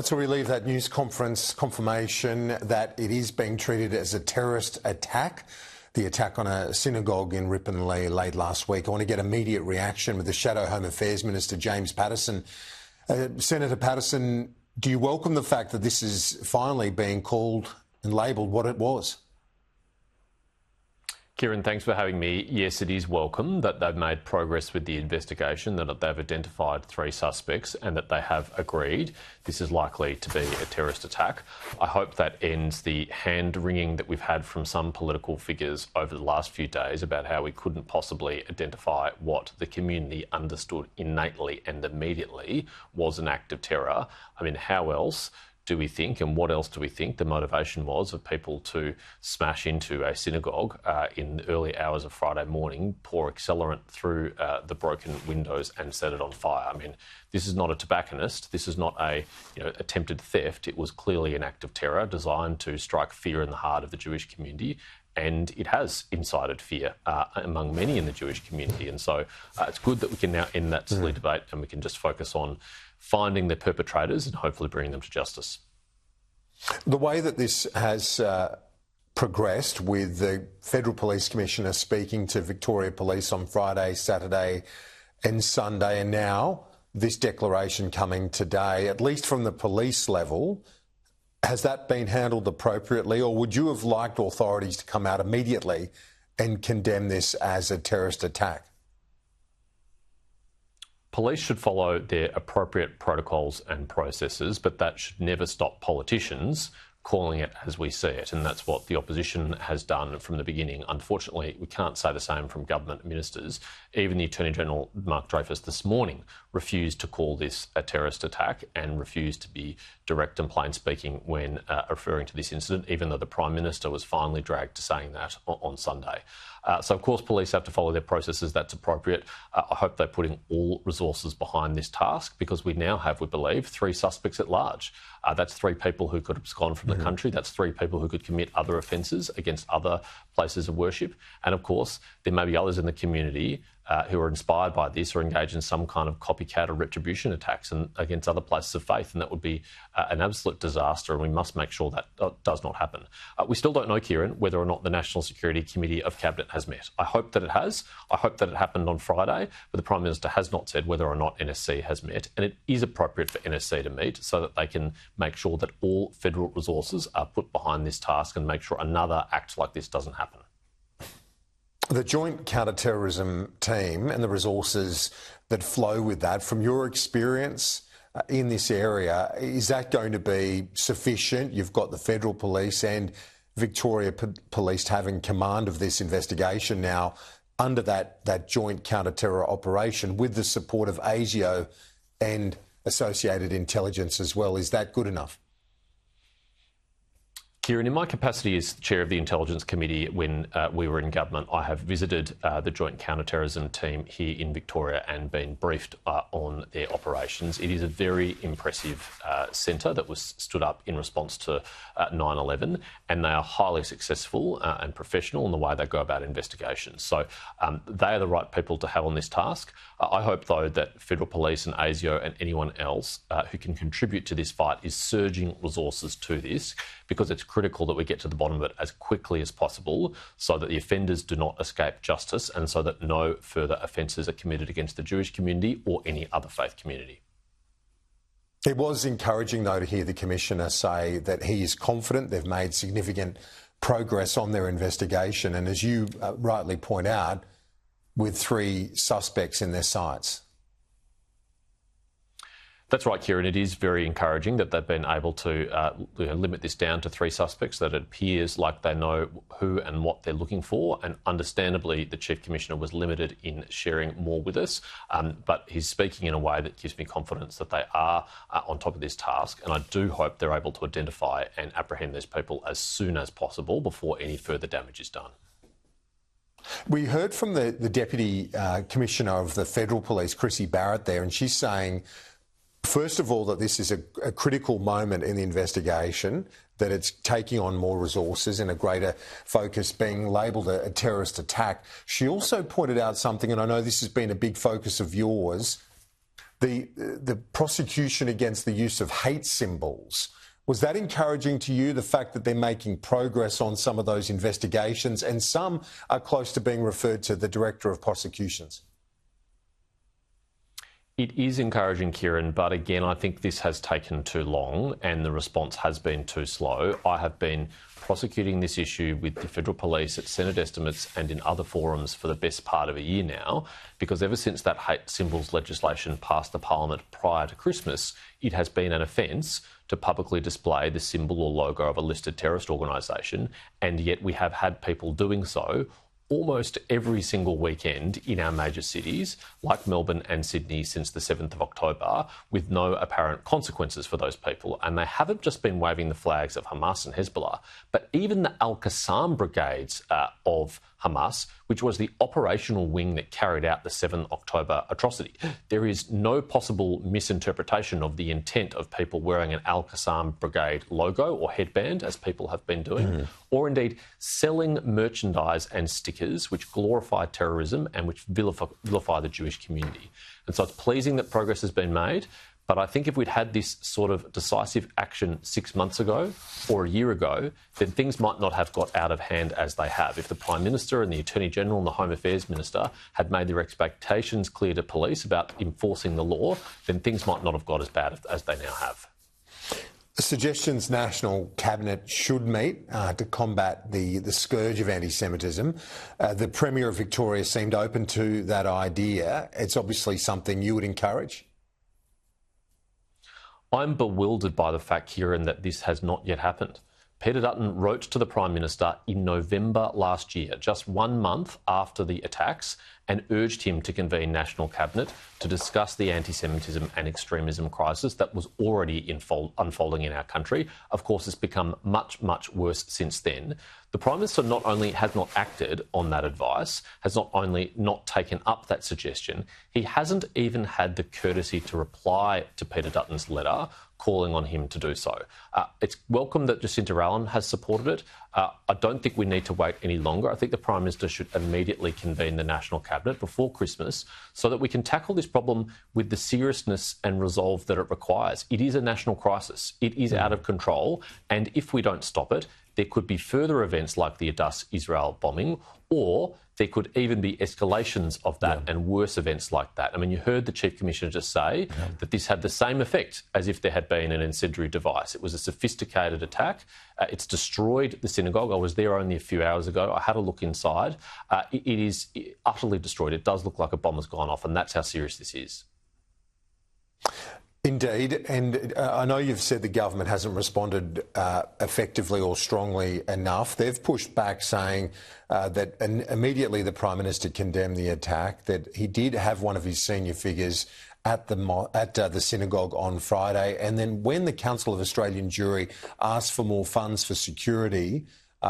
So we leave that news conference confirmation that it is being treated as a terrorist attack. The attack on a synagogue in Ripponlea late last week. I want to get immediate reaction with the Shadow Home Affairs Minister, James Paterson. Senator Paterson, do you welcome the fact that this is finally being called and labelled what it was? Kieran, thanks for having me. Yes, it is welcome that they've made progress with the investigation, that they've identified 3 suspects and that they have agreed this is likely to be a terrorist attack. I hope that ends the hand-wringing that we've had from some political figures over the last few days about how we couldn't possibly identify what the community understood innately and immediately was an act of terror. I mean, how else do we think, and what else do we think the motivation was of people to smash into a synagogue in the early hours of Friday morning, pour accelerant through the broken windows and set it on fire? I mean, this is not a tobacconist. This is not a attempted theft. It was clearly an act of terror designed to strike fear in the heart of the Jewish community. And it has incited fear among many in the Jewish community. And so it's good that we can now end that silly debate and we can just focus on finding the perpetrators and hopefully bringing them to justice. The way that this has progressed, with the Federal Police Commissioner speaking to Victoria Police on Friday, Saturday and Sunday, and now this declaration coming today, at least from the police level, has that been handled appropriately, or would you have liked authorities to come out immediately and condemn this as a terrorist attack? Police should follow their appropriate protocols and processes, but that should never stop politicians calling it as we see it, and that's what the opposition has done from the beginning. Unfortunately, we can't say the same from government ministers. Even the Attorney-General, Mark Dreyfus, this morning refused to call this a terrorist attack and refused to be direct and plain speaking when referring to this incident, even though the Prime Minister was finally dragged to saying that on Sunday. So, of course, police have to follow their processes. That's appropriate. I hope they're putting all resources behind this task, because we now have, we believe, 3 suspects at large. That's 3 people who could have gone from the country. That's 3 people who could commit other offences against other places of worship. And, of course, there may be others in the community who are inspired by this or engage in some kind of copycat or retribution attacks against other places of faith, and that would be an absolute disaster, and we must make sure that does not happen. We still don't know, Kieran, whether or not the National Security Committee of Cabinet has met. I hope that it has. I hope that it happened on Friday, but the Prime Minister has not said whether or not NSC has met, and it is appropriate for NSC to meet so that they can make sure that all federal resources are put behind this task and make sure another act like this doesn't happen. The Joint Counter-Terrorism Team and the resources that flow with that, from your experience in this area, is that going to be sufficient? You've got the Federal Police and Victoria Police having command of this investigation now under that joint counter-terror operation with the support of ASIO and associated intelligence as well. Is that good enough? Kieran, in my capacity as chair of the Intelligence Committee when we were in government, I have visited the Joint Counter-Terrorism Team here in Victoria and been briefed on their operations. It is a very impressive centre that was stood up in response to 9/11, and they are highly successful and professional in the way they go about investigations. So they are the right people to have on this task. I hope, though, that Federal Police and ASIO and anyone else who can contribute to this fight is surging resources to this, because it's critical that we get to the bottom of it as quickly as possible so that the offenders do not escape justice and so that no further offences are committed against the Jewish community or any other faith community. It was encouraging, though, to hear the Commissioner say that he is confident they've made significant progress on their investigation, and as you rightly point out, with 3 suspects in their sights. That's right, Kieran. It is very encouraging that they've been able to limit this down to 3 suspects, that it appears like they know who and what they're looking for. And understandably, the Chief Commissioner was limited in sharing more with us, but he's speaking in a way that gives me confidence that they are on top of this task. And I do hope they're able to identify and apprehend these people as soon as possible before any further damage is done. We heard from the Deputy Commissioner of the Federal Police, Chrissy Barrett, there, and she's saying, first of all, that this is a critical moment in the investigation, that it's taking on more resources and a greater focus, being labelled a terrorist attack. She also pointed out something, and I know this has been a big focus of yours, the prosecution against the use of hate symbols. Was that encouraging to you, the fact that they're making progress on some of those investigations and some are close to being referred to the Director of Prosecutions? It is encouraging, Kieran, but again, I think this has taken too long and the response has been too slow. I have been prosecuting this issue with the Federal Police at Senate estimates and in other forums for the best part of a year now, because ever since that hate symbols legislation passed the Parliament prior to Christmas, it has been an offence to publicly display the symbol or logo of a listed terrorist organisation, and yet we have had people doing so almost every single weekend in our major cities, like Melbourne and Sydney, since the 7th of October, with no apparent consequences for those people. And they haven't just been waving the flags of Hamas and Hezbollah, but even the Al-Qassam brigades of Hamas, which was the operational wing that carried out the 7th October atrocity. There is no possible misinterpretation of the intent of people wearing an Al-Qassam brigade logo or headband, as people have been doing, or indeed selling merchandise and stickers which glorify terrorism and which vilify the Jewish community. And so it's pleasing that progress has been made. But I think if we'd had this sort of decisive action 6 months ago or a year ago, then things might not have got out of hand as they have. If the Prime Minister and the Attorney General and the Home Affairs Minister had made their expectations clear to police about enforcing the law, then things might not have got as bad as they now have. Suggestions National Cabinet should meet to combat the scourge of anti-Semitism. The Premier of Victoria seemed open to that idea. It's obviously something you would encourage. I'm bewildered by the fact, Kieran, that this has not yet happened. Peter Dutton wrote to the Prime Minister in November last year, just 1 month after the attacks, and urged him to convene National Cabinet to discuss the anti-Semitism and extremism crisis that was already unfolding in our country. Of course, it's become much, much worse since then. The Prime Minister not only has not acted on that advice, has not only not taken up that suggestion, he hasn't even had the courtesy to reply to Peter Dutton's letter calling on him to do so. It's welcome that Jacinta Allen has supported it. I don't think we need to wait any longer. I think the Prime Minister should immediately convene the National Cabinet before Christmas so that we can tackle this problem with the seriousness and resolve that it requires. It is a national crisis. It is out of control. And if we don't stop it, there could be further events like the Adass Israel bombing, or there could even be escalations of that and worse events like that. I mean, you heard the Chief Commissioner just say that this had the same effect as if there had been an incendiary device. It was a sophisticated attack. It's destroyed the synagogue. I was there only a few hours ago. I had a look inside. It is utterly destroyed. It does look like a bomb has gone off, and that's how serious this is. Indeed, and I know you've said the government hasn't responded effectively or strongly enough. They've pushed back, saying that immediately the Prime Minister condemned the attack, that he did have one of his senior figures at the synagogue on Friday, and then when the Council of Australian Jewry asked for more funds for security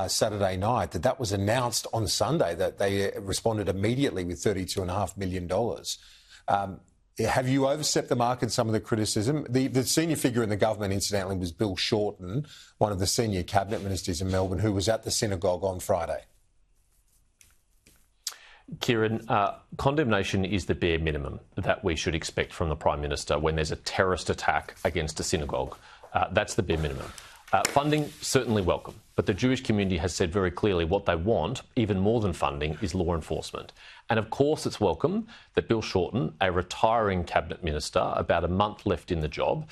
Saturday night, that was announced on Sunday, that they responded immediately with $32.5 million. Have you overstepped the mark in some of the criticism? The senior figure in the government, incidentally, was Bill Shorten, one of the senior cabinet ministers in Melbourne, who was at the synagogue on Friday. Kieran, condemnation is the bare minimum that we should expect from the Prime Minister when there's a terrorist attack against a synagogue. That's the bare minimum. Funding, certainly welcome, but the Jewish community has said very clearly what they want, even more than funding, is law enforcement. And of course it's welcome that Bill Shorten, a retiring cabinet minister, about a month left in the job,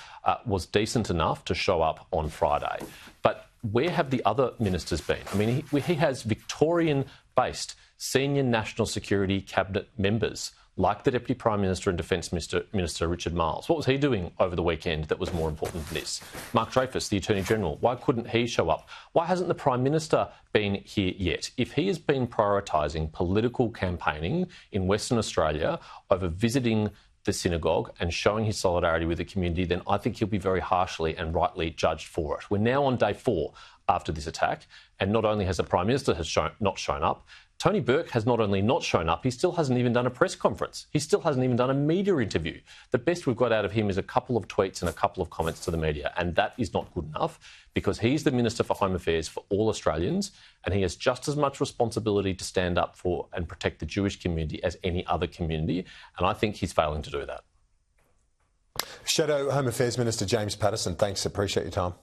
was decent enough to show up on Friday. But where have the other ministers been? I mean, he has Victorian-based senior national security cabinet members, like the Deputy Prime Minister and Defence Minister Richard Marles. What was he doing over the weekend that was more important than this? Mark Dreyfus, the Attorney General, why couldn't he show up? Why hasn't the Prime Minister been here yet? If he has been prioritising political campaigning in Western Australia over visiting the synagogue and showing his solidarity with the community, then I think he'll be very harshly and rightly judged for it. We're now on day 4 after this attack, and not only has the Prime Minister not shown up, Tony Burke has not only not shown up, he still hasn't even done a press conference. He still hasn't even done a media interview. The best we've got out of him is a couple of tweets and a couple of comments to the media, and that is not good enough because he's the Minister for Home Affairs for all Australians, and he has just as much responsibility to stand up for and protect the Jewish community as any other community, and I think he's failing to do that. Shadow Home Affairs Minister James Paterson, thanks. Appreciate your time.